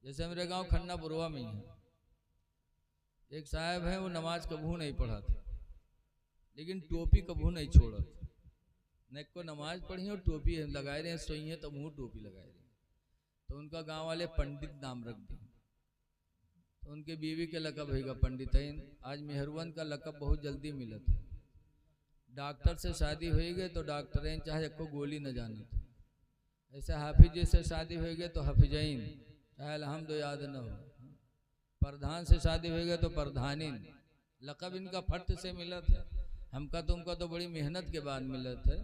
जैसे मेरे गांव खन्नापुरवा में ही है, एक साहब है, वो नमाज कभू नहीं पढ़ा था, लेकिन टोपी कभू नहीं छोड़ा था। न को नमाज पढ़ी और टोपी लगाए रहे, सोई है तो मुँह टोपी लगाए रहे। तो उनका गांव वाले पंडित नाम रख दिए। तो उनके बीवी के लकब होगा पंडितैन। आज मेहरवन का लकब बहुत जल्दी मिला था। डॉक्टर से शादी हो गई तो डॉक्टरें चाहे को गोली न जाना था। ऐसे हाफिज जी से शादी हो गई तो हाफिजैन, चाहे अलहम्द याद न हो। प्रधान से शादी हो गई तो प्रधानिन। लकब इनका फट से मिला था। हमका तुमका तो बड़ी मेहनत के बाद मिला था।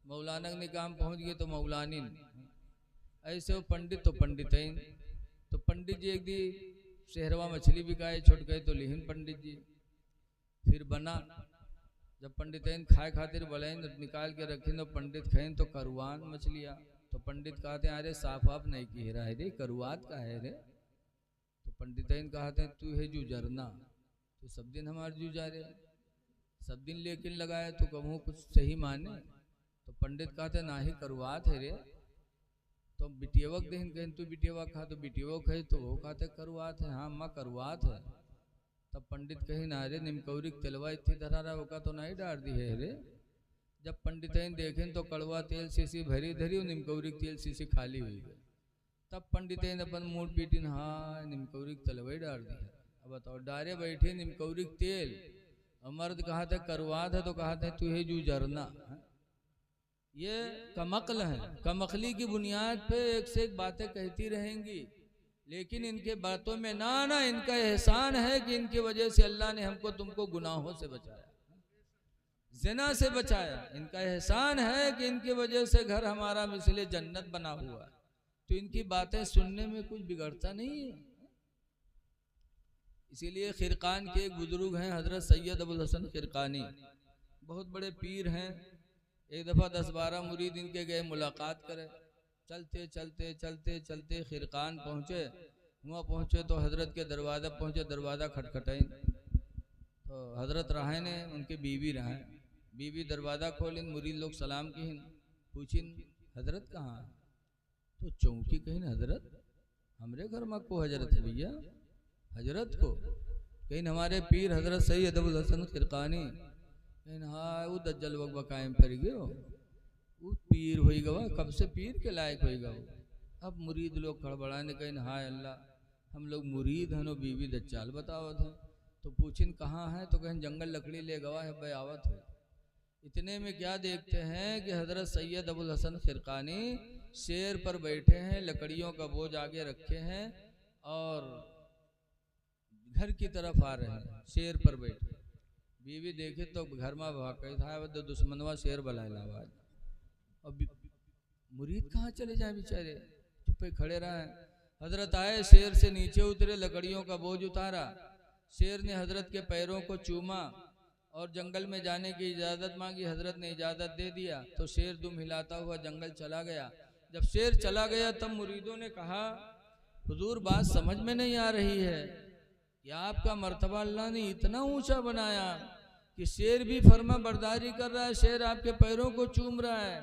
मौलाना के निकाह में पहुंच गए तो मौलानिन। ऐसे वो पंडित तो पंडितैन। तो पंडित जी एक दी शहरवा मछली बिकाए छुट गए तो लिहिन पंडित जी। फिर बना जब पंडितैन खाए खातिर बलैन निकाल के रखे तो पंडित खाइन तो करुआन मछलियाँ। तो पंडित कहते हैं अरे साफ आप नहीं की रहा है रे, करुआत का है रे। तो पंडितैन कहते हैं तू है जू जरना, तो सब दिन हमारे जू जा रहे, सब दिन लेकिन लगाए तो कहूँ कुछ सही माने। तो पंडित कहते ना ही करुआत है रे। तो बिटियवक देन कहें तू बिटियवा खा, तो बिटियवक है तो वो कहते करुआत है। हाँ माँ करुआत है। तब पंडित कही ना रे निमकौरी तेलवा इतनी धरा रहा होगा तो नहीं डाल दी है रे। जब पंडितैन देखें तो कड़वा तेल शीशी भरी धरी और निमकौरी तेल शीशी खाली हुई गई। तब पंडितैन अपन मूड पीटिन हाँ निमकौरी तेलवा डाल दी है। अब बताओ डारे बैठे निमकौरी तेल, मर्द कहा था करुआत है तो कहा था तू है जू जरना। ये कमकल है, कमकली की बुनियाद पे एक से एक बातें कहती रहेंगी, लेकिन इनके बातों में ना इनका एहसान है कि इनकी वजह से अल्लाह ने हमको तुमको गुनाहों से बचाया, ज़िना से बचाया। इनका एहसान है कि इनकी वजह से घर हमारा मिसले जन्नत बना हुआ है। तो इनकी बातें सुनने में कुछ बिगड़ता नहीं है। इसीलिए खिरकान के एक बुजुर्ग हैं हजरत सैयद अबुल हसन खिरकानी, बहुत बड़े पीर हैं। एक दफ़ा 10-12 मुरीद इनके गए मुलाकात करे। चलते चलते चलते चलते खिरकान पहुँचे। वहाँ पहुँचे तो हजरत के दरवाज़ा पहुँचे, दरवाज़ा खटखटाई तो हजरत रहे ने उनके बीवी रहे। बीवी दरवाज़ा खोलिन, मुरीद लोग सलाम किन, पूछिन हजरत कहाँ। तो चौंकी कहीं हजरत हमरे घर में को हजरत है भैया, हजरत को कहीं हमारे पीर हजरत सैयद अबुल हसन खिरकानी। हाँ वो दज्जल वक़्त कायम कर गयो, वो पीर हो गवा, कब से पीर के लायक हो गवा। अब मुरीद लोग खड़बड़ाने कहीं हाय अल्लाह हम लोग मुरीद हनो बीवी दज्जाल बतावत है। तो पूछिन कहाँ है, तो कहीं जंगल लकड़ी ले गवा है बयावत है। इतने में क्या देखते हैं कि हजरत सैयद अबुल हसन खिरकानी शेर पर बैठे हैं, लकड़ियों का बोझ आगे रखे हैं और घर की तरफ आ रहे हैं, शेर पर बैठे। बीवी देखे तो घर में भाग था तो दुश्मनवा शेर बलायला आवाज। और मुरीद कहाँ चले जाए बेचारे, चुप्पे खड़े रहे। हजरत आए, शेर से नीचे उतरे, लकड़ियों का बोझ उतारा। शेर ने हजरत के पैरों को चूमा और जंगल में जाने की इजाज़त मांगी। हजरत ने इजाज़त दे दिया तो शेर दुम हिलाता हुआ जंगल चला गया। जब शेर चला गया तब मुरीदों ने कहा हुजूर बात समझ में नहीं आ रही है कि आपका मर्तबा अल्लाह ने इतना ऊंचा बनाया कि शेर भी फर्मा बरदारी कर रहा है, शेर आपके पैरों को चूम रहा है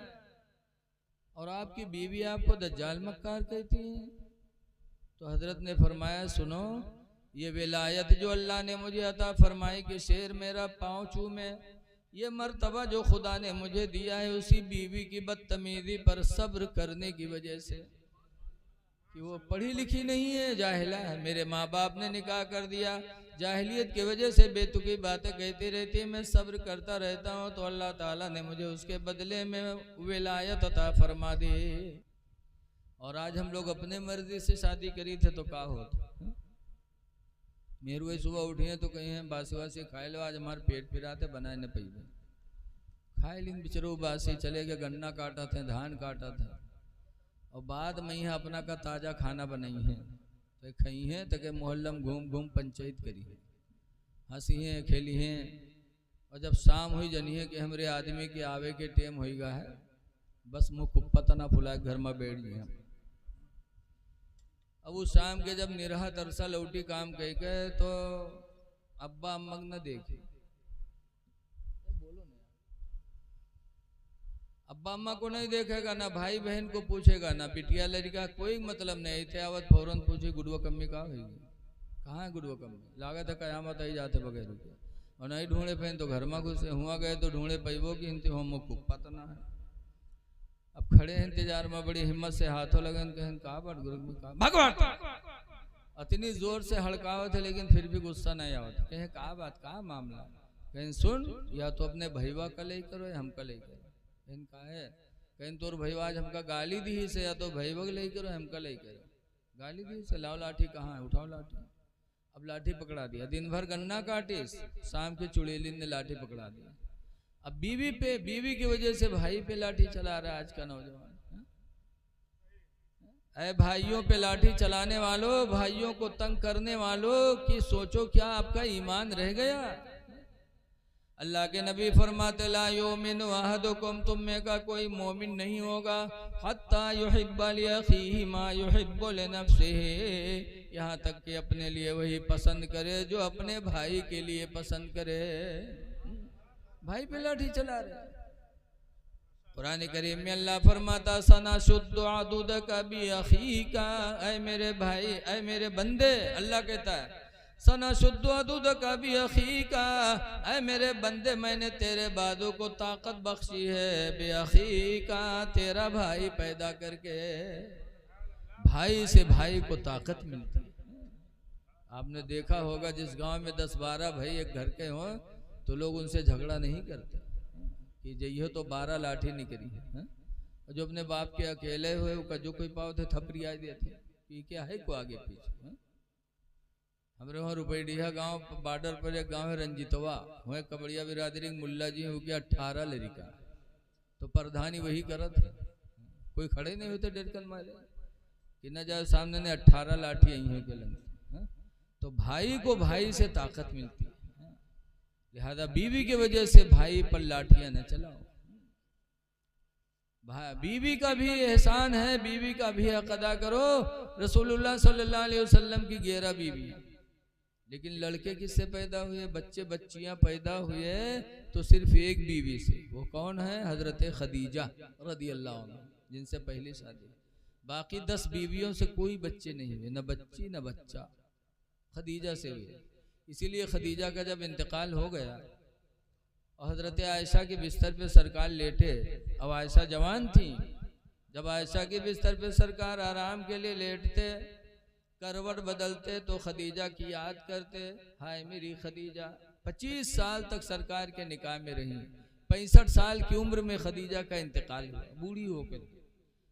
और आपकी बीवी आपको दज्जाल मक्कार कहती है। तो हजरत ने फरमाया सुनो, ये विलायत जो अल्लाह ने मुझे अता फरमाई कि शेर मेरा पाँव चूमे, ये मर्तबा जो खुदा ने मुझे दिया है उसी बीवी की बदतमीजी पर सब्र करने की वजह से कि वो पढ़ी लिखी नहीं है, जाहिला है। मेरे माँ बाप ने निकाह कर दिया, जाहिलियत की वजह से बेतुकी बातें कहती रहती है, मैं सब्र करता रहता हूँ तो अल्लाह ताला ने मुझे उसके बदले में विलायत अता फरमा दी। और आज हम लोग अपने मर्जी से शादी करी थे तो क्या होता। मेरे वही सुबह उठिए तो कहीं हैं बासी वासी खाए लो, आज हमारे पेट फिराते बनाए न पी खाए लिन बिचरो बासी, चले गए गन्ना काटा थे, धान काटा था और बाद में ही अपना का ताज़ा खाना बनाई है तो खई हैं तो के मोहल्लम घूम घूम पंचायत करी है, हंसी हैं खेली हैं। और जब शाम हुई जनिए कि हमारे आदमी के आवे के टेम होगा है, बस मुँह कुप्पा तना फुला घर में बैठ गए। अब उस शाम के जब निरहा तरसा लौटी काम कह के तो अब्बा अम्मक न देखे, अब्बा अम्मा को नहीं देखेगा, ना भाई बहन को पूछेगा, ना बिटिया लड़का, कोई मतलब नहीं थे। आवत फौरन पूछे गुड़ुआ कम्मी कहाँ हुई, कहाँ है गुड़ुआ कम्मी, लागत है कयामत आई जाते बगैर रुके। और नहीं ढूंढे पहन तो घर में घुसे हुआ गए तो ढूंढे पैबो की हिंते हम को पता ना है। अब खड़े हैं इंतजार में, बड़ी हिम्मत से हाथों लगे कहा बात गुरु में कहा भगवान, इतनी जोर से हड़कावत है लेकिन फिर भी गुस्सा नहीं आवत। कहें कहा बात, कहा मामला, कहें सुन, या तो अपने भैया का ले करो या हमका ले करो। कहें कहा है, कहें तोर भैया आज हमका गाली दी से, या तो भैया ले करो हमका ले करो। गाली दी से, लाओ लाठी कहाँ है, उठाओ लाठी। अब लाठी पकड़ा दिया, दिन भर गन्ना काटे, शाम के चुड़ैलिन ने लाठी पकड़ा दिया। अब बीवी पे, बीवी की वजह से भाई पे लाठी चला रहा है आज का नौजवान। ऐ भाइयों पे लाठी चलाने वालों, भाइयों को तंग करने वालों की सोचो क्या आपका ईमान रह गया। अल्लाह के नबी फरमाते ला युमिनु अहदुकुम, तुम में का कोई मोमिन नहीं होगा हत्ता युहिब्बा लिअखीहि मा युहिब्बु लिनफ्सिहि, यहाँ तक कि अपने लिए वही पसंद करे जो अपने भाई के लिए पसंद करे। भाई पे लाठी चला रहे। कुरान करीम में अल्लाह फरमाता सना शुद्ध आदुद का भी अखीका, ऐ मेरे भाई, ऐ मेरे बंदे, अल्लाह कहता है सना शुद्ध आदुद का भी अखीका, ऐ मेरे बंदे मैंने तेरे बादों को ताकत बख्शी है, बेअखीका, तेरा भाई पैदा करके। भाई से भाई को ताकत मिलती है। आपने देखा होगा जिस गांव में 10-12 भाई एक घर के हों तो लोग उनसे झगड़ा नहीं करते कि जइयो तो 12 लाठी निकली है। जो अपने बाप के अकेले हुए का जो कोई पाव थे थपरिया देते कि क्या है को आगे पीछे। हमारे वहाँ रुपैडिया गांव बॉर्डर पर एक गांव है रंजितवा, वह कबड़िया बिरादरी मुल्ला जी हो गया 18 लड़का, तो प्रधानी वही करत है, कोई खड़े नहीं होते डरकल मारे कि न जाए सामने ने 18 लाठी आई हो के लंग। तो भाई को भाई से ताकत मिलती है, लिहाजा बीवी की वजह से भाई पर लाठियां न चलाओ। बीवी का भी एहसान है, बीवी का भी हक अदा करो। रसूलुल्लाह सल्लल्लाहु अलैहि वसल्लम की 11 बीवी, लेकिन लड़के किससे पैदा हुए, बच्चे बच्चियां पैदा हुए तो सिर्फ एक बीवी से। वो कौन है? हजरत खदीजा रदी अल्लाह अन्हा, जिनसे पहली शादी। बाकी 10 बीवियों से कोई बच्चे नहीं हुए, न बच्ची न बच्चा, खदीजा से हुए। इसीलिए खदीजा का जब इंतकाल हो गया और हजरत आयशा के बिस्तर पे सरकार लेटे, अब आयशा जवान थी, जब आयशा के बिस्तर पे सरकार आराम के लिए लेटते, करवट बदलते तो खदीजा की याद करते, हाय मेरी खदीजा। 25 साल तक सरकार के निकाह में रही, 65 साल की उम्र में खदीजा का इंतकाल हुआ, बूढ़ी होकर।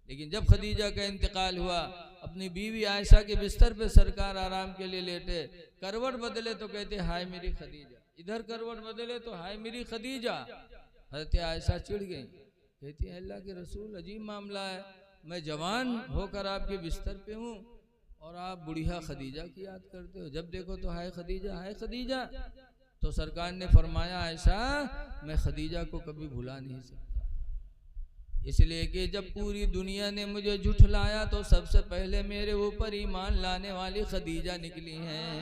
लेकिन जब खदीजा का इंतकाल हुआ, अपनी बीवी आयशा के बिस्तर पे सरकार आराम के लिए लेटे, करवट बदले तो कहते हाय मेरी खदीजा, इधर करवट बदले तो हाय मेरी खदीजा। हज़रत आयशा चिढ़ गई, कहती है अल्लाह के रसूल अजीब मामला है, मैं जवान होकर आपके बिस्तर पे हूँ और आप बुढ़िया खदीजा की याद करते हो, जब देखो तो हाय खदीजा हाय खदीजा। तो सरकार ने फरमाया आयशा मैं खदीजा को कभी भुला नहीं सकता, इसलिए कि जब पूरी दुनिया ने मुझे झुठलाया तो सबसे पहले मेरे ऊपर ईमान लाने वाली खदीजा निकली हैं।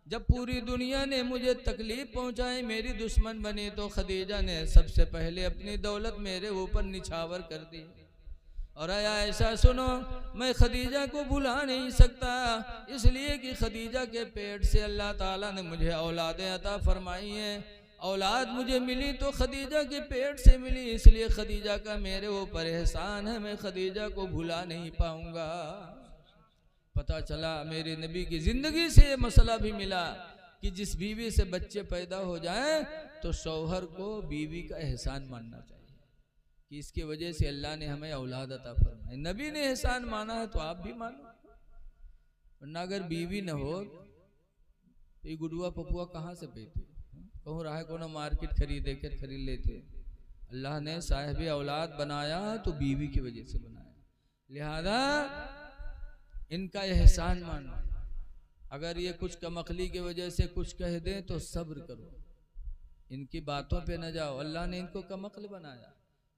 जब पूरी दुनिया ने मुझे तकलीफ पहुंचाई, मेरी दुश्मन बनी, तो खदीजा ने सबसे पहले अपनी दौलत मेरे ऊपर निछावर कर दी। और ऐसा सुनो, मैं खदीजा को भुला नहीं सकता, इसलिए कि खदीजा के पेट से अल्लाह ताला ने मुझे औलादें अता फरमाई हैं। औलाद मुझे मिली तो खदीजा के पेट से मिली, इसलिए खदीजा का मेरे ऊपर एहसान है, मैं खदीजा को भुला नहीं पाऊंगा। पता चला मेरे नबी की जिंदगी से ये मसला भी मिला कि जिस बीवी से बच्चे पैदा हो जाएं तो शौहर को बीवी का एहसान मानना चाहिए कि इसकी वजह से अल्लाह ने हमें औलाद अता फरमाई। नबी ने एहसान माना है तो आप भी मानो, वरना अगर बीवी न हो तो ये गुडुआ पपुआ कहाँ से पेते, कहूँ रहा को ना मार्केट खरीदे कर खरीद लेते। अल्लाह ने साहिब औलाद बनाया तो बीवी की वजह से बनाया, लिहाजा इनका एहसान मानो। अगर ये कुछ कमकली की वजह से कुछ कह दें तो सब्र करो, इनकी बातों पे न जाओ। अल्लाह ने इनको कमकल बनाया,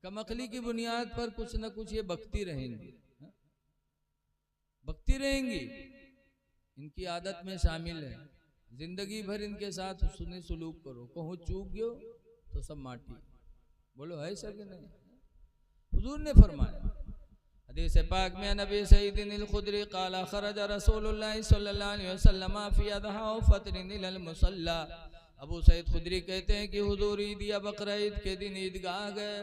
कमकली की बुनियाद पर कुछ न कुछ ये बकती रहेंगी, बकती रहेंगी, इनकी आदत में शामिल है। जिंदगी भर इनके साथ सुने सुलूक करो, कहूँ चूक गयो तो सब माटी, बोलो है ऐसा कि नहीं? हुजूर ने फरमाया हदीस पाक में नबी सईदिन खुदरी क़ाला खरज रसूलुल्लाह सल्लल्लाहु अलैहि वसल्लम फी अदहा व फतरिन इलल मुसल्ला। अबू सईद खुदरी कहते हैं कि हुजूर ईद या बकरा ईद के दिन ईदगाह गए।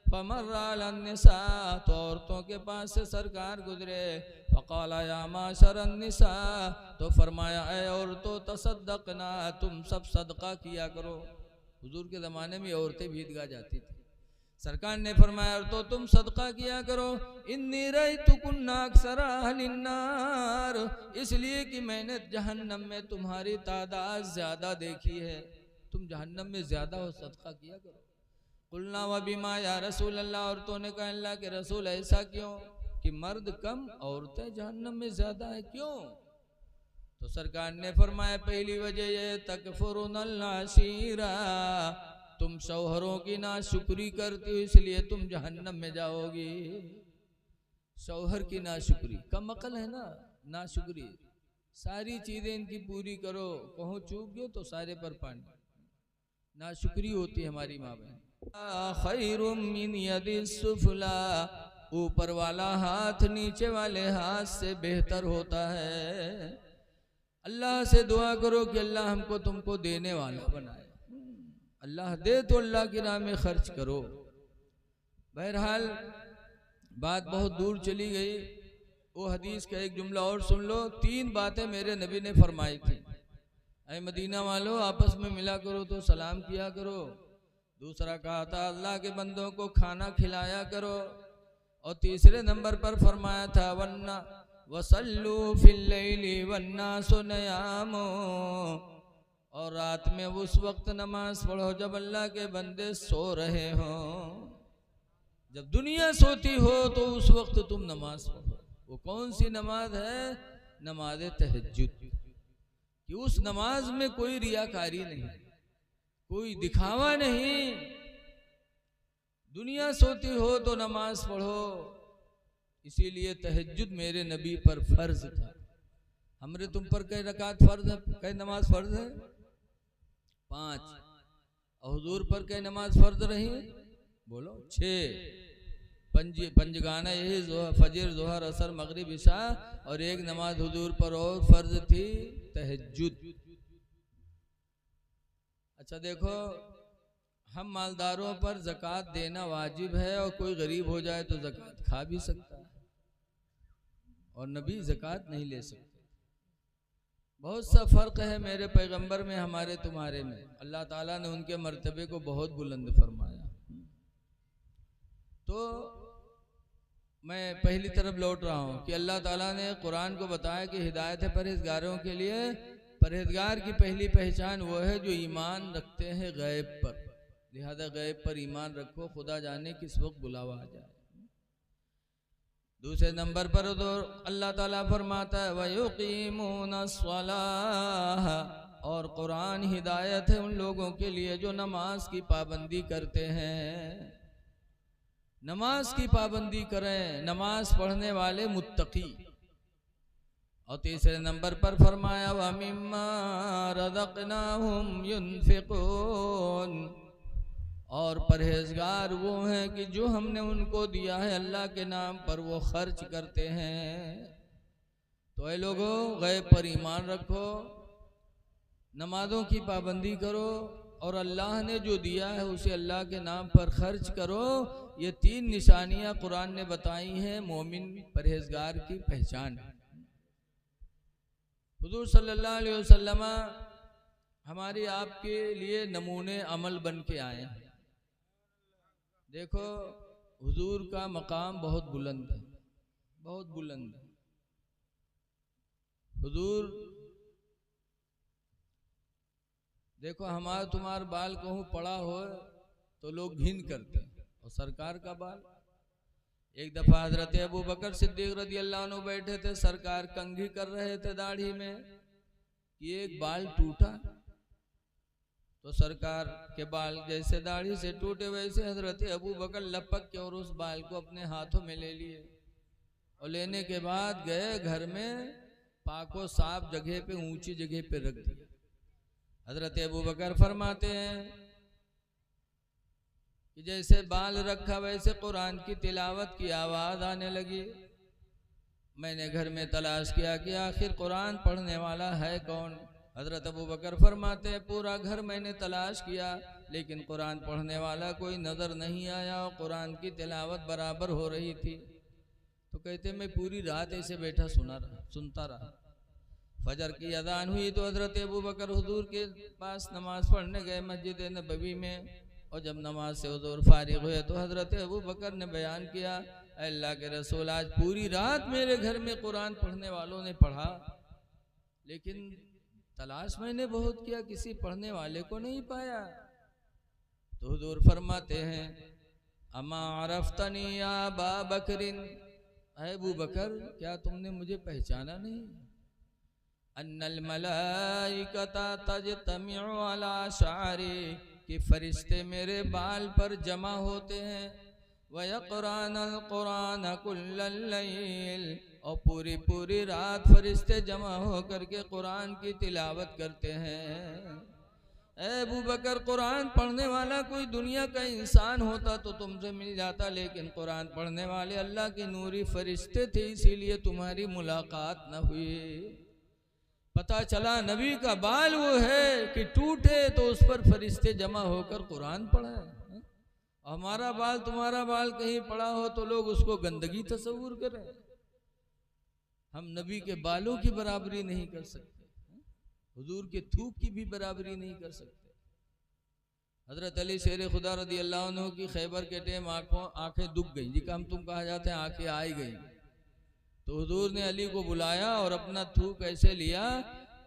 फमर्रा अलन निसा, तो औरतों के पास से सरकार गुजरे। फ़क़ाला या माशरन निसा, तो फरमाया ऐ औरतों तसद्दक़ना, तुम सब सदका किया करो। हुजूर के ज़माने में औरतें भी ईदगाह जाती थी। सरकार ने फरमाया तो तुम सदका किया करो। इन्नी रअयतुकुन्ना अक्सरा अहलिन नार, इसलिए कि मैंने जहन्नम में तुम्हारी तादाद ज्यादा देखी है, तुम जहन्नम में ज्यादा हो, सदका किया करो। कुलना व बिमा या रसूल अल्लाह, औरतों ने कहा अल्लाह के रसूल ऐसा क्यों कि मर्द कम औरतें जहन्नम में ज्यादा है, क्यों? तो सरकार ने फरमाया पहली वजह ये तकफुरुनल आशीरा, तुम शौहरों की नाशुक्री करती हो इसलिए तुम जहन्नम में जाओगी। शौहर की नाशुक्री, कम अकल है ना, नाशुक्री। सारी चीजें इनकी पूरी करो, कहूँ चूक गए तो सारे पर पानी, नाशुक्री होती है हमारी माँ बहन। खैरुम मिन यदिस सुफला, ऊपर वाला हाथ नीचे वाले हाथ से बेहतर होता है। अल्लाह से दुआ करो कि अल्लाह हमको तुमको देने वाला बनाए। अल्लाह दे तो अल्लाह की राह में खर्च करो। बहरहाल बात बहुत दूर चली गई। वो हदीस का एक जुमला और सुन लो। 3 बातें मेरे नबी ने फरमाई थी, ऐ मदीना वालों आपस में मिला करो तो सलाम किया करो। दूसरा कहा था अल्लाह के बंदों को खाना खिलाया करो। और तीसरे नंबर पर फरमाया था वन्ना वसल्लू फिल लैली वन्नासु नियामो, और रात में उस वक्त नमाज पढ़ो जब अल्लाह के बंदे सो रहे हों। जब दुनिया सोती हो तो उस वक्त तुम नमाज पढ़ो। वो कौन सी नमाज है? नमाज तहज्जुद। कि उस नमाज में कोई रियाकारी नहीं, कोई दिखावा नहीं। दुनिया सोती हो तो नमाज पढ़ो। इसीलिए तहज्जुद मेरे नबी पर फर्ज था। हमरे तुम पर कई रकात फर्ज है, कई नमाज फर्ज है? 5। और हुजूर पर कई नमाज फर्ज रही? बोलो 6। पंजगाना यही फजर जोहर असर मगरिब इशा, और एक नमाज हुजूर पर और फर्ज थी तहज्जुद। अच्छा देखो, हम मालदारों पर ज़कात देना वाजिब है, और कोई गरीब हो जाए तो ज़कात खा भी सकता है, और नबी ज़कात नहीं ले सकते। बहुत सा फ़र्क है मेरे पैगंबर में हमारे तुम्हारे में। अल्लाह ताला ने उनके मर्तबे को बहुत बुलंद फरमाया। तो मैं पहली तरफ लौट रहा हूँ कि अल्लाह ताला ने कुरान को बताया कि हिदायत है परहेजगारों के लिए। परहेजगार की पहली पहचान वो है जो ईमान रखते हैं गैब पर। लिहाजा गैब पर ईमान रखो, खुदा जाने किस वक्त बुलावा आ जाए। दूसरे नंबर पर तो अल्लाह ताला फरमाता है वयुकीमूनस्सलाह, और कुरान हिदायत है उन लोगों के लिए जो नमाज की पाबंदी करते हैं। नमाज की पाबंदी करें, नमाज पढ़ने वाले मुत्तकी। और तीसरे नंबर पर फरमाया वमिम्मा रज़क़नाहुम युनफ़िक़ून, और परहेजगार वो हैं कि जो हमने उनको दिया है अल्लाह के नाम पर वो खर्च करते हैं। तो ऐ लोगों, गैब पर ईमान रखो, नमाजों की पाबंदी करो, और अल्लाह ने जो दिया है उसे अल्लाह के नाम पर खर्च करो। ये 3 निशानियां कुरान ने बताई हैं मोमिन परहेजगार की पहचान। हुजूर सल्लल्लाहु अलैहि वसल्लम हमारी आपके लिए नमूने अमल बन के आए हैं। देखो, हुजूर का मकाम बहुत बुलंद है, बहुत बुलंद है। हुजूर देखो, हमारा तुम्हारा बाल कहूँ पड़ा हो तो लोग घिन करते हैं, और सरकार का बाल। एक दफा हजरत अबू बकर सिद्दीक रज़ी अल्लाह अन्हु बैठे थे, सरकार कंघी कर रहे थे दाढ़ी में कि एक बाल टूटा। तो सरकार के बाल जैसे दाढ़ी से टूटे वैसे हजरत अबू बकर लपक के और उस बाल को अपने हाथों में ले लिए, और लेने के बाद गए घर में, पाको साफ जगह पे, ऊंची जगह पे रख दिया। हजरत अबू बकर फरमाते हैं कि जैसे बाल रखा वैसे कुरान की तिलावत की आवाज़ आने लगी। मैंने घर में तलाश किया कि आखिर कुरान पढ़ने वाला है कौन। हज़रत अबू बकर फरमाते हैं पूरा घर मैंने तलाश किया लेकिन कुरान पढ़ने वाला कोई नज़र नहीं आया और कुरान की तिलावत बराबर हो रही थी। तो कहते मैं पूरी रात ऐसे बैठा सुनता रहा। फजर की अजान हुई तो हज़रत अबू बकर हुजूर के पास नमाज पढ़ने गए मस्जिद नबवी में, और जब नमाज से हुजूर फारिग हुए तो हज़रत अबू बकर ने बयान किया, अल्लाह के रसूल आज पूरी रात मेरे घर में कुरान पढ़ने वालों ने पढ़ा, लेकिन तलाश मैंने बहुत किया किसी पढ़ने वाले को नहीं पाया। तो हुजूर फरमाते हैं अमा अरफ्तनी या अबा बकरिन, अबू बकर क्या तुमने मुझे पहचाना नहीं। अन्नल मलाइकता तजतमिउ अला शारी, कि फरिश्ते मेरे बाल पर जमा होते हैं। वयक़रानल कुरान कुल्लल लैल, और पूरी पूरी रात फरिश्ते जमा होकर के कुरान की तिलावत करते हैं। अबू बकर कुरान पढ़ने वाला कोई दुनिया का इंसान होता तो तुमसे मिल जाता, लेकिन कुरान पढ़ने वाले अल्लाह के नूरी फरिश्ते थे, इसीलिए तुम्हारी मुलाकात न हुई। पता चला नबी का बाल वो है कि टूटे तो उस पर फरिश्ते जमा होकर कुरान पढ़ा है। हमारा बाल तुम्हारा बाल कहीं पड़ा हो तो लोग उसको गंदगी तस्वूर करें। हम नबी के बालों की बराबरी नहीं कर सकते, हुजूर के थूक की भी बराबरी नहीं कर सकते। हजरत अली शेर खुदा रदी अल्लाह अन्हु की खैबर के टाइम आंखें दुख गई, जिसका हम तुम कहा जाते हैं आंखें आई गई। तो हुजूर ने अली को बुलाया और अपना थूक ऐसे लिया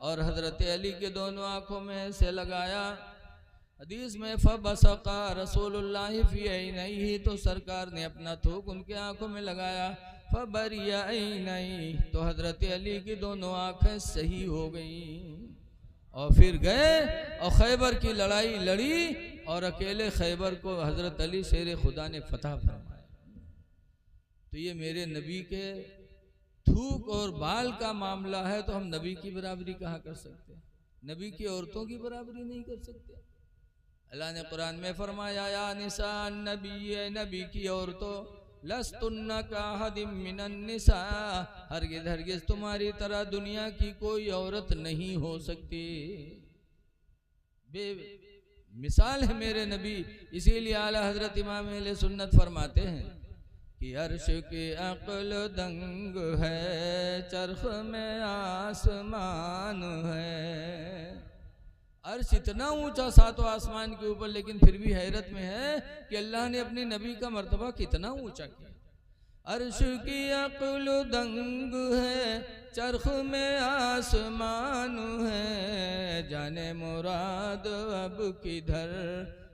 और हजरत अली के दोनों आंखों में ऐसे लगाया। हदीस में फबसका रसूलुल्लाह फी ऐनैहि, तो सरकार ने अपना थूक उनके आंखों में लगाया। फबरिया ऐनैहि, तो हजरत अली की दोनों आंखें सही हो गई। और फिर गए और खैबर की लड़ाई लड़ी और अकेले खैबर को हजरत अली शेर खुदा ने फतह फरमाया। तो ये मेरे नबी के थूक और बाल का मामला है, तो हम नबी की बराबरी कहाँ कर सकते हैं? नबी की औरतों की बराबरी नहीं कर सकते। अल्लाह ने कुरान में फरमाया या निसा नबी, नबी की औरतों लस्तुन्ना का हदिम मिनन निसा, हरगिज़ हरगिज़ तुम्हारी तरह दुनिया की कोई औरत नहीं हो सकती। मिसाल है मेरे नबी। इसीलिए आला हजरत इमाम अहले सुन्नत फरमाते हैं कि अर्श की अक्ल दंग है, चरख में आसमान है। अर्श इतना ऊंचा सातों आसमान के ऊपर, लेकिन फिर भी हैरत में है कि अल्लाह ने अपने नबी का मर्तबा कितना ऊंचा किया। अर्श की अक्ल दंग है, चरख में आसमान है, जाने मुराद अब किधर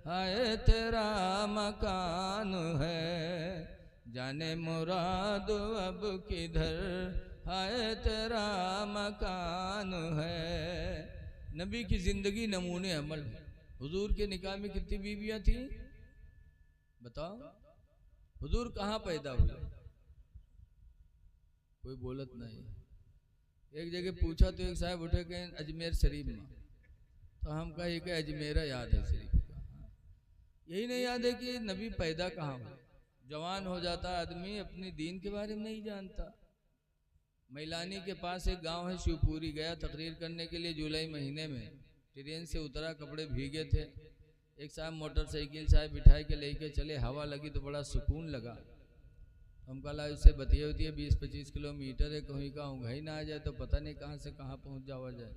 है तेरा मकान है, जाने मुराद अब किधर है तेरा मकान है। नबी की जिंदगी नमूने अमल है। हुजूर के निकाह में कितनी बीवियां थी बताओ? हुजूर कहाँ पैदा हुए? कोई बोलत नहीं। एक जगह पूछा तो एक साहब उठे कहें अजमेर शरीफ में, तो हम कहे कि अजमेरा याद है शरीफ का, यही नहीं याद है कि नबी पैदा कहाँ हुए। जवान हो जाता आदमी अपने दीन के बारे में नहीं जानता। मैलानी के पास एक गांव है शिवपुरी, गया तकरीर करने के लिए जुलाई महीने में, ट्रेन से उतरा, कपड़े भीगे थे। एक साहब मोटरसाइकिल साहब बिठाए के लेके चले, हवा लगी तो बड़ा सुकून लगा। हम कहा इससे बतिया होती है 20-25 किलोमीटर है, कहीं का ऊँघाई ना आ जाए तो पता नहीं कहाँ से कहाँ पहुँच जावा जाए।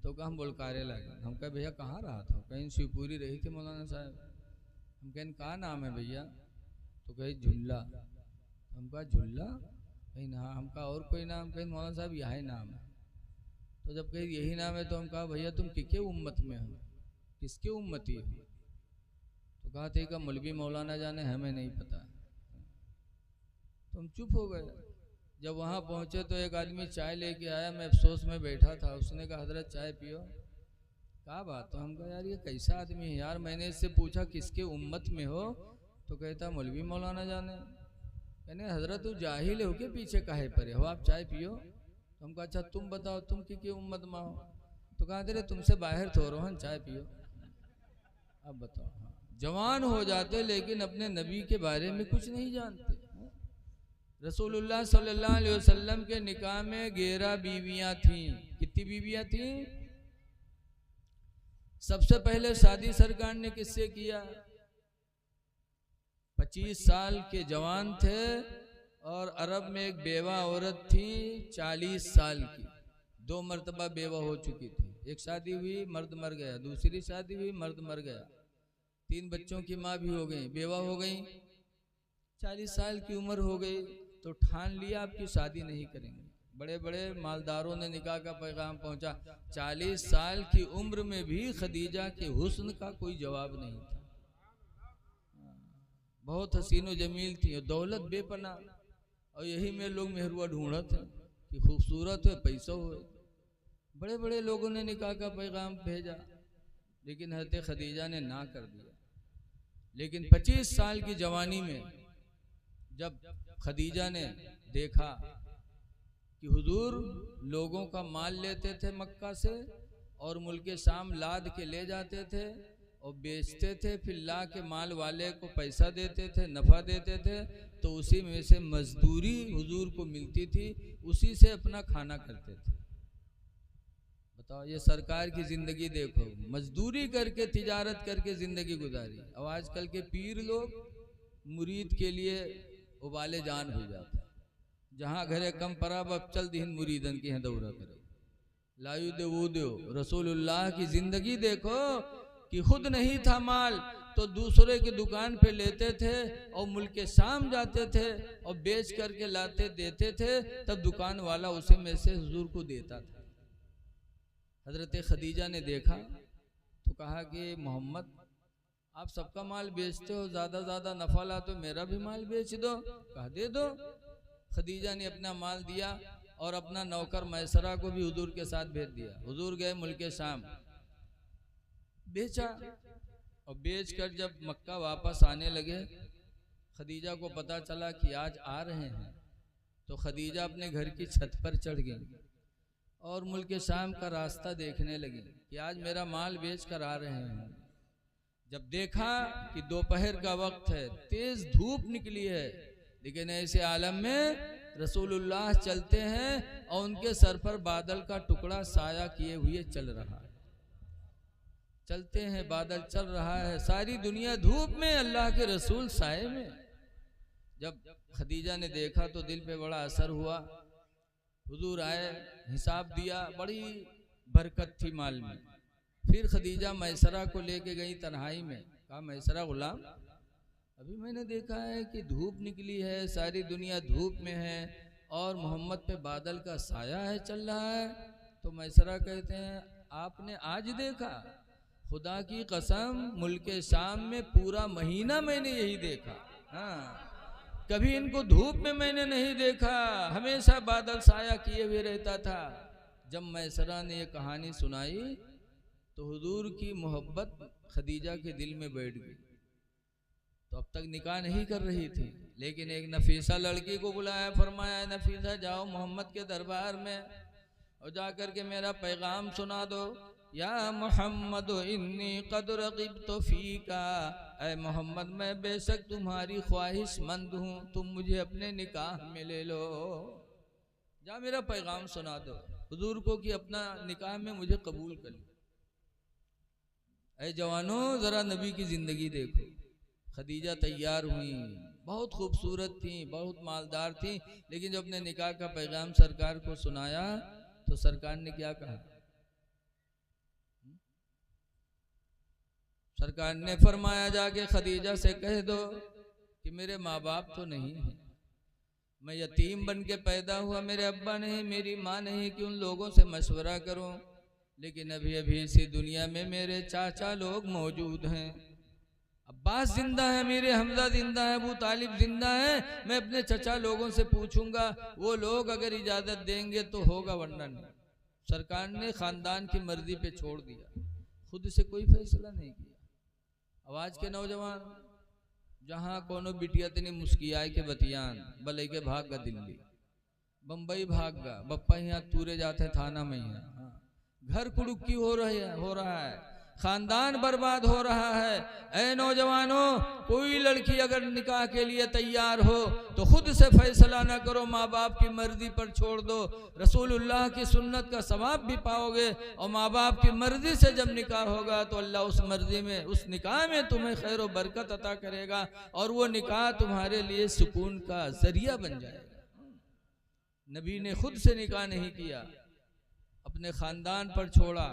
तो कहा हम बोलकारे लगे। हम कहे भैया कहाँ रहा था? कहीं शिवपुरी रही थी मौलाना साहब। हम कहें कहाँ नाम है भैया? तो कहे झुल्ला। हम कहा झुल्ला? कहीं ना। हम कहा और कोई नाम? कहीं मौलाना साहब यही नाम है। तो जब कहीं यही नाम है तो हम कहा भैया तुम किसके उम्मत में हो, किसके उम्मती हो? तो कहा थे का मौलवी मौलाना जाने, हमें नहीं पता। तो हम चुप हो गए। जब वहाँ पहुँचे तो एक आदमी चाय लेके आया, मैं अफसोस में बैठा था। उसने कहा हजरत चाय पियो। क्या बात? तो हम कहा यार ये कैसा आदमी है यार। मैंने इससे पूछा किसके उम्मत में हो, तो कहता मौलवी मौलाना जाने। कहने हजरत तू जाहिल हो के पीछे काहे परे हो, आप चाय पियो। तो हम कहा अच्छा तुम बताओ तुम की उम्मत में हो? तो कहा तेरे तुमसे बाहर थो रोहन, चाय पियो। अब बताओ। हाँ जवान हो जाते लेकिन अपने नबी के बारे में कुछ नहीं जानते। रसूलुल्लाह सल्लल्लाहु अलैहि वसल्लम के निकाह में 11 बीवियां थीं। कितनी बीवियां थीं? सबसे पहले शादी सरकार ने किससे किया? 25 साल के जवान थे और अरब में एक बेवा औरत थी 40 साल की, 2 मरतबा बेवा हो चुकी थी। एक शादी हुई, मर्द मर गया, दूसरी शादी हुई, मर्द मर गया, 3 बच्चों की माँ भी हो गई, बेवा हो गई, 40 साल की उम्र हो गई, तो ठान लिया आपकी शादी नहीं करेंगे। बड़े बड़े मालदारों ने निकाह का पैगाम पहुंचा। 40 साल की उम्र में भी खदीजा के हुस्न का कोई जवाब नहीं था। बहुत हसीन व जमील थी, दौलत बेपना, और यही में लोग मेहरुआ ढूंढत हैं कि खूबसूरत है, पैसा हो। बड़े बड़े लोगों ने निकाह का पैगाम भेजा, लेकिन हज़रत खदीजा ने ना कर दिया। लेकिन 25 साल की जवानी में जब खदीजा ने देखा कि हुजूर लोगों का माल लेते थे मक्का से और मुल्क शाम लाद के ले जाते थे और बेचते थे, फिर ला के माल वाले को पैसा देते थे, नफ़ा देते थे, तो उसी में से मजदूरी हुजूर को मिलती थी, उसी से अपना खाना करते थे। बताओ, ये सरकार की ज़िंदगी देखो, मजदूरी करके तिजारत करके ज़िंदगी गुजारी। अब आजकल के पीर लोग मुरीद के लिए उबाले जान हो जाते, जहाँ घरे कम पराब अब चल दिन मुरीदन की हैं दौरा करे, लायु दे वो दो। रसूलुल्लाह की ज़िंदगी देखो कि खुद नहीं था माल तो दूसरे की दुकान पे लेते थे और मुल्क शाम जाते थे और बेच करके लाते देते थे, तब दुकान वाला उसे में से हुजूर को देता था। हजरत खदीजा ने देखा तो कहा कि मोहम्मद, आप सबका माल बेचते हो, ज़्यादा नफ़ा ला तो मेरा भी माल बेच दो। कहा दे दो। खदीजा ने अपना माल दिया और अपना नौकर मैसरा को भी हुजूर के साथ भेज दिया। हुजूर गए मुल्क शाम, बेचा, और बेच कर जब मक्का वापस आने लगे, खदीजा को पता चला कि आज आ रहे हैं, तो खदीजा अपने घर की छत पर चढ़ गई और मुल्क शाम का रास्ता देखने लगी कि आज मेरा माल बेच कर आ रहे हैं। जब देखा कि दोपहर का वक्त है, तेज धूप निकली है, लेकिन ऐसे आलम में रसूलुल्लाह चलते हैं और उनके सर पर बादल का टुकड़ा साया किए हुए चल रहा है। चलते हैं, बादल चल रहा है, सारी दुनिया धूप में, अल्लाह के रसूल साए में। जब खदीजा ने देखा तो दिल पे बड़ा असर हुआ। हुजूर आए, हिसाब दिया, बड़ी बरकत थी माल में। फिर खदीजा मैसरा को लेके गई तन्हाई में, कहा मैसरा गुलाम, अभी मैंने देखा है कि धूप निकली है, सारी दुनिया धूप में है और मोहम्मद पे बादल का साया है, चल रहा है। तो मैसरा कहते हैं, आपने आज देखा? खुदा की कसम, मुल्क शाम में पूरा महीना मैंने यही देखा। हाँ, कभी इनको धूप में मैंने नहीं देखा, हमेशा बादल साया किए हुए रहता था। जब मैसरा ने ये कहानी सुनाई तो हुजूर की मोहब्बत खदीजा के दिल में बैठ गई। तो अब तक निकाह नहीं कर रही थी, लेकिन एक नफीसा लड़की को बुलाया, फरमाया नफीसा जाओ मोहम्मद के दरबार में और जाकर के मेरा पैगाम सुना दो। या मोहम्मद इन्नी क़द रग़िबतु फ़ीका, ऐ मोहम्मद मैं बेशक तुम्हारी ख्वाहिशमंद हूँ, तुम मुझे अपने निकाह में ले लो। जा मेरा पैगाम सुना दो हुजूर को कि अपना निकाह में मुझे कबूल कर लो। ऐ जवानों, जरा नबी की जिंदगी देखो। खदीजा तैयार हुई, बहुत खूबसूरत थी, बहुत मालदार थी, लेकिन जब अपने निकाह का पैगाम सरकार को सुनाया तो सरकार ने क्या कहा? सरकार ने फरमाया जाके खदीजा से कह दो कि मेरे माँ बाप तो नहीं है, मैं यतीम बन के पैदा हुआ, मेरे अब्बा नहीं, मेरी माँ नहीं कि उन लोगों से मशवरा करूं। लेकिन अभी अभी इसी दुनिया में मेरे चाचा लोग मौजूद हैं, अब्बास जिंदा है, मेरे हमजा जिंदा है, अबू तालिब जिंदा है, मैं अपने चचा लोगों से पूछूंगा, वो लोग अगर इजाज़त देंगे तो होगा, वरना नहीं। सरकार ने ख़ानदान की मर्जी पे छोड़ दिया, खुद से कोई फैसला नहीं किया। आवाज़ के नौजवान, जहाँ कोनो बिटिया तनी मुस्कियाए के बतियान भले के भाग गा दिल्ली, बम्बई भाग गा, बप्पा यहाँ तूरे जाते थाना में, यहाँ घर कुड़ुक्की हो रहा है। खानदान बर्बाद हो रहा है। ऐ नौजवानों, कोई लड़की अगर निकाह के लिए तैयार हो तो खुद से फैसला ना करो, माँ बाप की मर्जी पर छोड़ दो। रसूलुल्लाह की सुन्नत का सवाब भी पाओगे, और माँ बाप की मर्जी से जब निकाह होगा तो अल्लाह उस मर्जी में, उस निकाह में तुम्हें खैर व बरकत अता करेगा, और वो निकाह तुम्हारे लिए सुकून का जरिया बन जाएगा। नबी ने खुद से निकाह नहीं किया, अपने खानदान पर छोड़ा।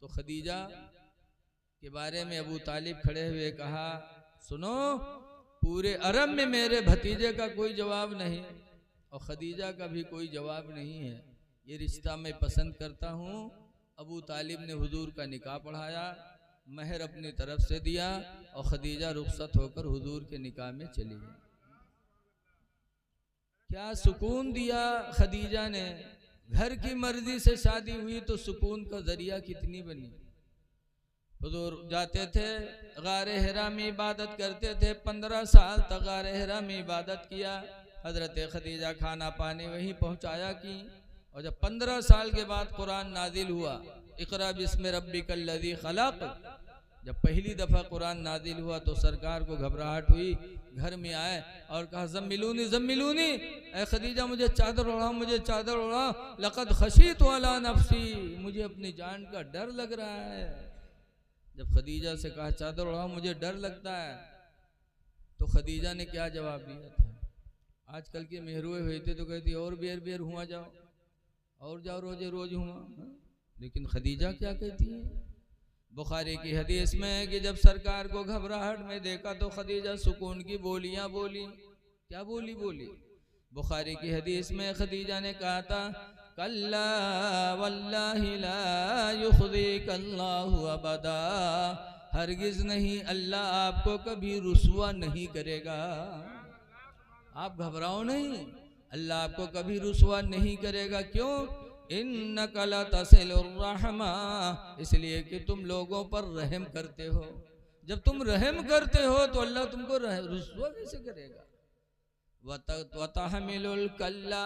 तो खदीजा के बारे में अबू तालिब खड़े हुए कहा, सुनो, पूरे अरब में मेरे भतीजे का कोई जवाब नहीं और खदीजा का भी कोई जवाब नहीं है, ये रिश्ता मैं पसंद करता हूँ। अबू तालिब ने हुजूर का निकाह पढ़ाया, महर अपनी तरफ से दिया, और खदीजा रुखसत होकर हुजूर के निकाह में चली गई। क्या सुकून दिया खदीजा ने। घर की मर्जी से शादी हुई तो सुकून का जरिया कितनी बनी। हुजूर जाते थे गारे हिरा में इबादत करते थे, 15 साल तक गारे हिरा में इबादत किया। हजरत खदीजा खाना पानी वहीं पहुंचाया की, और जब 15 साल के बाद कुरान नाजिल हुआ, इक़रा बिस्मि रब्बिकल लज़ी खलक़, जब पहली दफा कुरान नाजिल हुआ तो सरकार को घबराहट हुई, घर में आए और कहा, ज़म्मिलूनी ज़म्मिलूनी, ऐ खदीजा मुझे चादर ओढ़ाओ, मुझे चादर ओढ़ाओ, लक़द खशीतु अला नफ्सी, मुझे अपनी जान का डर लग रहा है। जब खदीजा से कहा चादर ओढ़ाओ, मुझे डर लगता है, तो खदीजा ने क्या जवाब दिया था। आजकल के मेहरुए हुए थे तो कहती और बेर बेर हुआ जाओ, और जाओ रोजे रोज हुआ, लेकिन खदीजा क्या कहती है। बुखारी की हदीस में है कि जब सरकार को घबराहट में देखा तो खदीजा सुकून की बोलियां बोली। क्या बोली बोली? बुखारी की हदीस में खदीजा ने कहा था, कल्ला वल्लाहि ला युख़ज़ीकल्लाहु अबदा, हरगिज नहीं, अल्लाह आपको कभी रुसवा नहीं करेगा। आप घबराओ नहीं, अल्लाह आपको कभी रुसवा नहीं करेगा। क्यों? इन्नका लतसिलुर रहमा, इसलिए कि तुम लोगों पर रहम करते हो। जब तुम रहम करते हो तो अल्लाह तुमको रुसवा कैसे करेगा। वतहमिलुल कल्ला,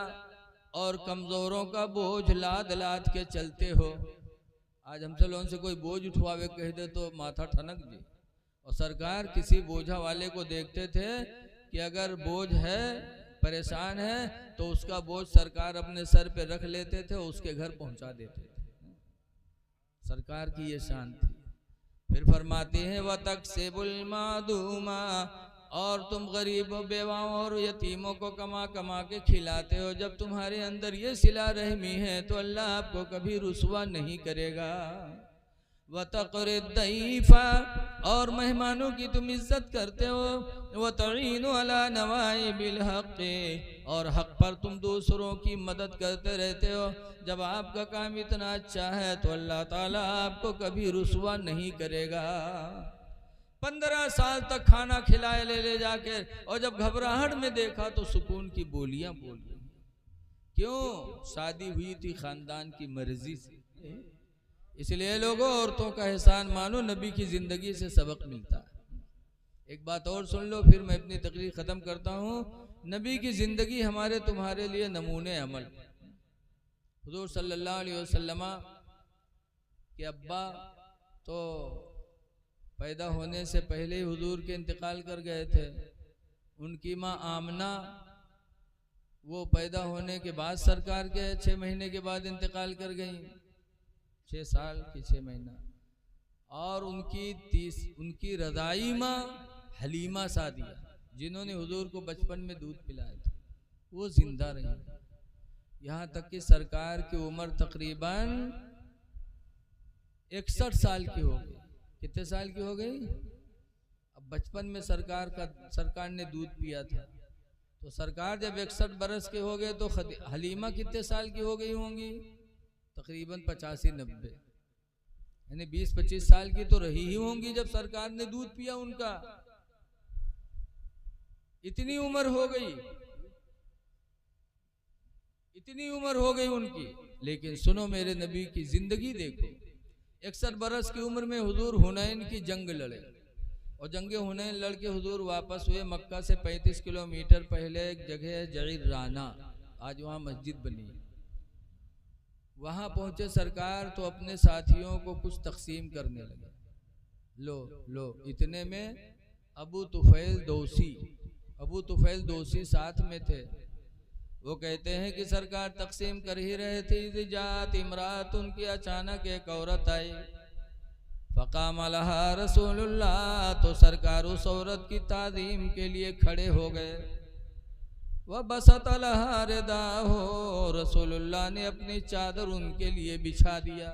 और कमजोरों का बोझ लाद लाद के चलते हो। आज हमसे लोगों से कोई बोझ उठवावे कह दे तो माथा ठनक जी। और सरकार किसी बोझा वाले को देखते थे कि अगर बोझ है, परेशान है, तो उसका बोझ सरकार अपने सर पे रख लेते थे और उसके घर पहुंचा देते थे। सरकार की ये शान थी। फिर फरमाते हैं, वतक्सिबुल मादूमा, और तुम गरीबों, बेवाओं और यतीमों को कमा कमा के खिलाते हो। जब तुम्हारे अंदर ये सिला रहमी है तो अल्लाह आपको कभी रुसवा नहीं करेगा। वतक़रिद्दईफ़ा, और मेहमानों की तुम इज्जत करते हो। वतईनु अला नवाइबिल हक़्क़ि, और हक पर तुम दूसरों की मदद करते रहते हो। जब आपका काम इतना अच्छा है तो अल्लाह ताला आपको कभी रुसवा नहीं करेगा। 15 साल तक खाना खिलाए ले जाके, और जब घबराहट में देखा तो सुकून की बोलियां बोल रही। क्यों? शादी हुई थी खानदान की मर्जी से। इसलिए लोगों, औरतों का एहसान मानो, नबी की जिंदगी से सबक मिलता है। एक बात और सुन लो, फिर मैं अपनी तकरीर खत्म करता हूँ। नबी की जिंदगी हमारे तुम्हारे लिए नमूने अमल। हुजूर सल्लल्लाहु अलैहि वसल्लम के अब्बा तो पैदा होने से पहले ही हुजूर के इंतकाल कर गए थे। उनकी माँ आमना, वो पैदा होने के बाद सरकार के 6 महीने के बाद इंतकाल कर गई, 6 साल की 6 महीना। और उनकी रज़ाई माँ हलीमा सादिया, जिन्होंने हुजूर को बचपन में दूध पिलाया था, वो जिंदा रही। यहाँ तक कि सरकार की उम्र तकरीबन 61 साल की हो गई। कितने साल की हो गई? अब बचपन में सरकार ने दूध पिया था, तो सरकार जब 61 बरस के हो गए तो हलीमा कितने साल की हो गई होंगी? तकरीबन 85-90, यानी 20-25 साल की तो रही ही होंगी जब सरकार ने दूध पिया उनका। इतनी उम्र हो गई, इतनी उम्र हो गई उनकी। लेकिन सुनो, मेरे नबी की जिंदगी देखो। 61 बरस की उम्र में हुजूर हुनैन की जंग लड़े, और जंग हुनैन लड़के हुजूर वापस हुए। मक्का से 35 किलोमीटर पहले एक जगह है जईराना, आज वहाँ मस्जिद बनी है। वहाँ पहुँचे सरकार तो अपने साथियों को कुछ तकसीम करने लगे। लो लो, इतने में अबू तुफैल दोसी साथ में थे। वो कहते हैं कि सरकार तकसीम कर ही रहे थे, जात इमरात, उनकी अचानक एक औरत आई। फ़क़ाम लहा रसूलुल्लाह, तो सरकार उस औरत की ताज़ीम के लिए खड़े हो गए। वह बसत लहा रिदाहो, रसूलुल्लाह ने अपनी चादर उनके लिए बिछा दिया।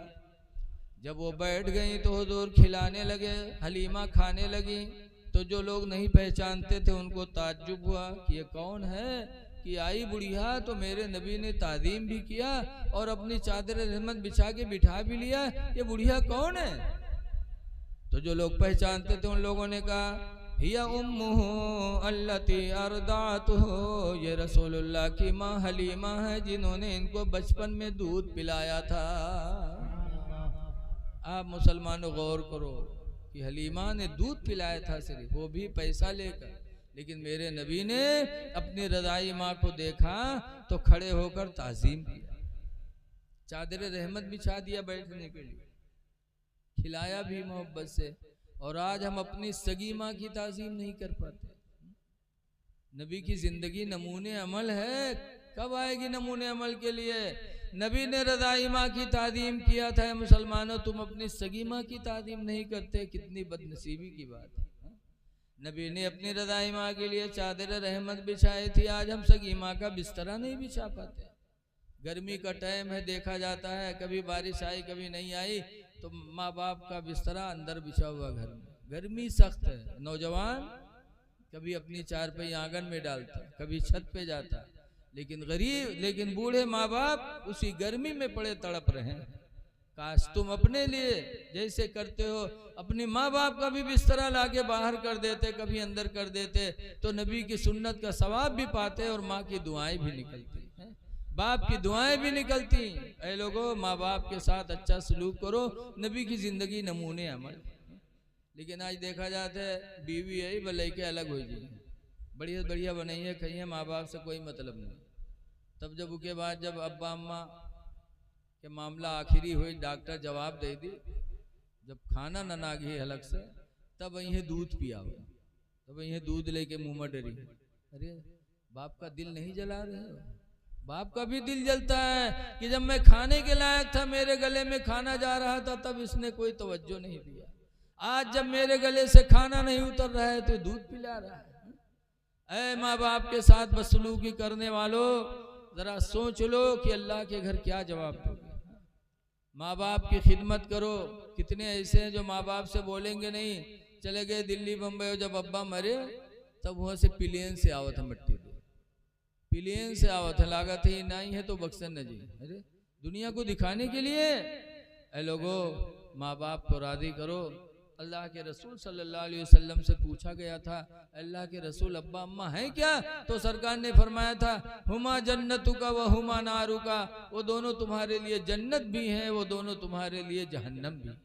जब वो बैठ गई तो हुजूर खिलाने लगे, हलीमा खाने लगी। तो जो लोग नहीं पहचानते थे उनको ताज्जुब हुआ कि ये कौन है कि आई बुढ़िया, तो मेरे नबी ने ताज़ीम भी किया और अपनी चादर रहमत बिछा के बिठा भी लिया, ये बुढ़िया कौन है? तो जो लोग पहचानते थे उन लोगों ने कहा, हिया उम्मुहु अल्लती अर्दातुहु, ये रसूलुल्लाह की माँ हलीमा है जिन्होंने इनको बचपन में दूध पिलाया था। आप मुसलमानों गौर करो कि हलीमा ने दूध पिलाया था, सिर्फ वो भी पैसा लेकर। लेकिन मेरे नबी ने अपनी रज़ाई माँ को देखा तो खड़े होकर ताज़ीम किया, चादर रहमत बिछा दिया बैठने के लिए, खिलाया भी मोहब्बत से। और आज हम अपनी सगी माँ की ताज़ीम नहीं कर पाते। नबी की जिंदगी नमूने अमल है, कब आएगी नमूने अमल के लिए? नबी ने रज़ाई माँ की ताज़ीम किया था। मुसलमानों, तुम अपनी सगी माँ की ताज़ीम नहीं करते, कितनी बदनसीबी की बात है। नबी ने अपनी रज़ाई माँ के लिए चादर रहमत बिछाई थी, आज हम सगी माँ का बिस्तरा नहीं बिछा पाते। गर्मी का टाइम है, देखा जाता है कभी बारिश आई कभी नहीं आई, तो माँ बाप का बिस्तरा अंदर बिछा हुआ घर में। गर्मी सख्त है, नौजवान कभी अपनी चारपाई आंगन में डालता, कभी छत पे जाता, लेकिन बूढ़े माँ बाप उसी गर्मी में पड़े तड़प रहे हैं। काश तुम अपने लिए जैसे करते हो अपनी माँ बाप का भी बिस्तरा लाके बाहर कर देते, कभी अंदर कर देते, तो नबी की सुन्नत का सवाब भी पाते और माँ की दुआएं भी निकलती हैं, बाप की दुआएं भी निकलती। ऐ लोगों, माँ बाप के साथ अच्छा सलूक करो, नबी की जिंदगी नमूने अमल। लेकिन आज देखा जाता है बीवी है भले के अलग हो जाए, बढ़िया बढ़िया बनाई है खाई है, माँ बाप से कोई मतलब नहीं। तब जब उसके बाद जब अब्बा अम्मा के मामला आखिरी हुई, डॉक्टर जवाब दे दी, जब खाना न नागी हलक से, तब वहीं दूध पिया हो, तब वहीं दूध लेके मुंह में डरी। अरे बाप का दिल नहीं जला रहे हो? बाप का भी दिल जलता है कि जब मैं खाने के लायक था, मेरे गले में खाना जा रहा था, तब इसने कोई तवज्जो नहीं दिया। आज जब मेरे गले से खाना नहीं उतर रहा है तो दूध पिला रहा है। ऐ माँ बाप के साथ बदसलूकी करने वालों, जरा सोच लो कि अल्लाह के घर क्या जवाब दोगे। माँ बाप की खिदमत करो। कितने ऐसे हैं जो माँ बाप से बोलेंगे नहीं, चले गए दिल्ली बम्बई, जब अब्बा मरे तब वहां से प्लेन से आओ था, मट्टी दे प्लेन से आओ था, लागत ही नहीं है तो बक्सन न जी। अरे दुनिया को दिखाने के लिए। ऐ लोगों, माँ बाप को राजी करो। अल्लाह के रसूल सल्लल्लाहु अलैहि वसल्लम से पूछा गया था, अल्लाह के रसूल अब्बा अम्मा हैं क्या? तो सरकार ने फरमाया था, हुमा जन्नतु का व हुमा नारू का, वो दोनों तुम्हारे लिए जन्नत भी हैं, वो दोनों तुम्हारे लिए जहन्नम भी।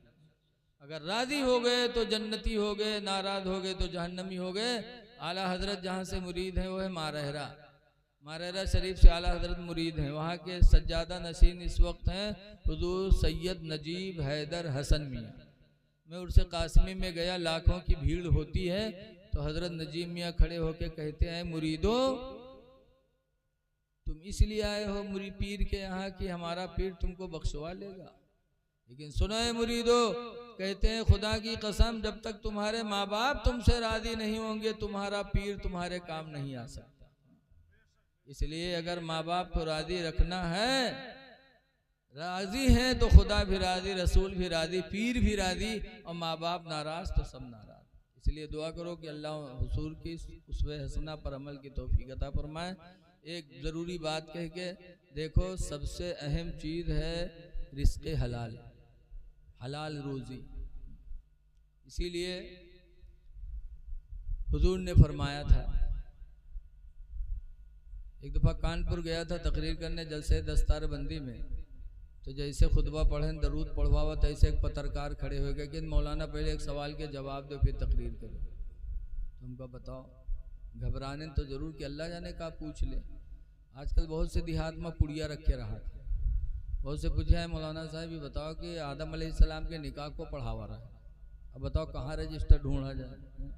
अगर राजी हो गए तो जन्नती हो गए, नाराज हो गए तो जहन्नमी हो गए। आला हजरत जहाँ से मुरीद हैं वो है मारहरा शरीफ से आला हजरत मुरीद हैं। वहाँ के सज्जादा नशीन इस वक्त हैं हुजूर सैयद नजीब हैदर हसन मियाँ। मैं उर्से कासमी में गया, लाखों की भीड़ होती है, तो हजरत नजीब मियाँ खड़े होके कहते हैं, मुरीदो तुम इसलिए आए हो मुरी पीर के यहाँ कि हमारा पीर तुमको बख्शवा लेगा। लेकिन सुनो है मुरीदो, कहते हैं खुदा की कसम, जब तक तुम्हारे माँ बाप तुमसे राजी नहीं होंगे, तुम्हारा पीर तुम्हारे काम नहीं आ सकता। इसलिए अगर माँ बाप को राजी रखना है, राजी हैं तो खुदा भी राजी, रसूल भी राजी, पीर भी राजी, और माँ बाप नाराज तो सब नाराज। इसलिए दुआ करो कि अल्लाह हुजूर की उसवे हसना पर अमल की तौफीक अता फरमाए। एक ज़रूरी बात कह के देखो, सबसे अहम चीज़ है रिज़्क़ हलाल, हलाल रोज़ी। इसीलिए हुजूर ने फरमाया था, एक दफ़ा कानपुर गया था तकरीर करने जलसे दस्तार बंदी में, तो जैसे खुतबा पढ़ें दरूद पढ़वावा, तैसे एक पत्रकार खड़े हो गए कि मौलाना पहले एक सवाल के जवाब दो फिर तकरीर करो। तुमको बताओ, घबराने तो जरूर कि अल्लाह जाने का पूछ ले। आजकल बहुत से देहात में पुड़िया रख के रहा था, बहुत से पूछा है मौलाना साहब ये बताओ कि आदम अलैहिस्सलाम के निकाह को पढ़ावा रहा है, अब बताओ कहाँ रजिस्टर ढूंढा जाए।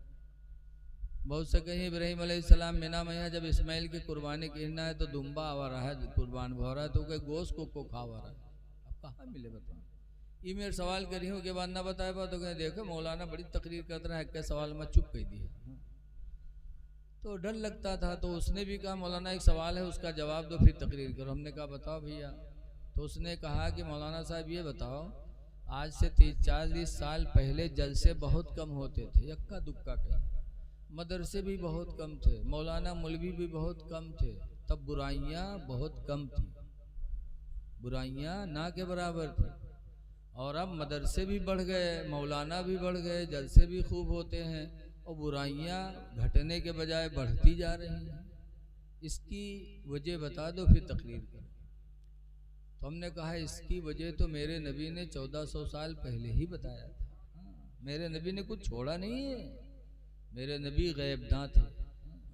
बहुत से कहीं इब्राहिम अलैहिस्सलाम मिना मैया जब इस्माइल की कुर्बानी कहना है तो दुम्बा आवा रहा है, कुर्बान हो रहा है, तो के गोश्त को खावा रहा है, अब कहाँ मिले बताओ। ये मेरे सवाल करी हूँ के बाद ना बताए बा तो कहीं देखो मौलाना बड़ी तकरीर करता रहा है, के सवाल में चुप कह दिया। तो डर लगता था, तो उसने भी कहा मौलाना एक सवाल है उसका जवाब दो फिर तकरीर करो। हमने कहा बताओ भैया। तो उसने कहा कि मौलाना साहब ये बताओ, आज से 30-40 साल पहले जलसे बहुत कम होते थे, यक्का दुक्का कहीं, मदरसे भी बहुत कम थे, मौलाना मौलवी भी बहुत कम थे, तब बुराइयां बहुत कम थी, बुराइयां ना के बराबर थी। और अब मदरसे भी बढ़ गए, मौलाना भी बढ़ गए, जलसे भी खूब होते हैं और बुराइयां घटने के बजाय बढ़ती जा रही हैं। इसकी वजह बता दो फिर तकरीर करो। तो हमने कहा इसकी वजह तो मेरे नबी ने 1400 साल पहले ही बताया था। मेरे नबी ने कुछ छोड़ा नहीं है, मेरे नबी गैबदां थे,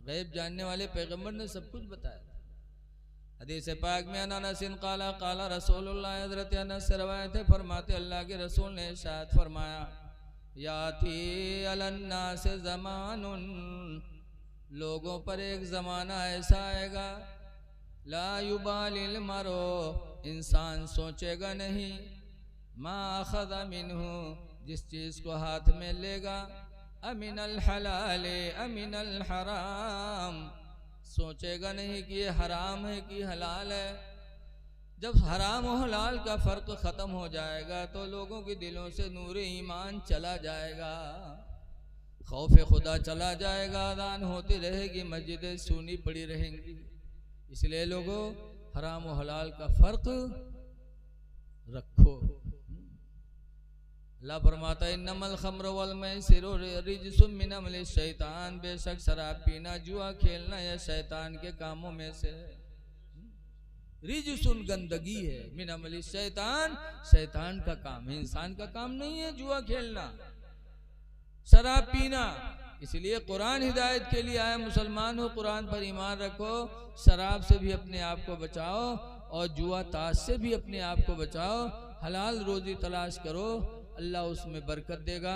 गैब जानने वाले पैगंबर ने सब कुछ बताया। हदीस पाक में अनसिन काला काला रसूलुल्लाह, हज़रत अनस से रवायत है, फरमाते अल्लाह के रसूल ने इरशाद फरमाया, याती अलन्नास ज़मानुन, लोगों पर एक ज़माना ऐसा आएगा, ला युबालिल मरो, इंसान सोचेगा नहीं, मा अखज़ मिन्हु, जिस चीज़ को हाथ में लेगा, अमिनल हलाल अमिनल हराम, सोचेगा नहीं कि ये हराम है कि हलाल है। जब हराम और हलाल का फ़र्क ख़त्म हो जाएगा तो लोगों के दिलों से नूर ईमान चला जाएगा, खौफ खुदा चला जाएगा, अज़ान होती रहेगी, मस्जिदें सूनी पड़ी रहेंगी। इसलिए लोगों हराम और हलाल का फ़र्क रखो। अल्लाह फरमाता है इन्नमल खम्र वल मैसिरु रिज्सुम मिन अमलि शैतान, बेशक शराब पीना जुआ खेलना या शैतान के कामों में से है। रिज्सुन गंदगी है, मिन अमलि शैतान, शैतान का काम है, इंसान का काम नहीं है जुआ खेलना शराब पीना। इसलिए कुरान हिदायत के लिए आया, मुसलमान हो कुरान पर ईमान रखो, शराब से भी अपने आप को बचाओ और जुआ ताश से भी अपने आप को बचाओ, हलाल रोजी तलाश करो, अल्लाह उसमें बरकत देगा।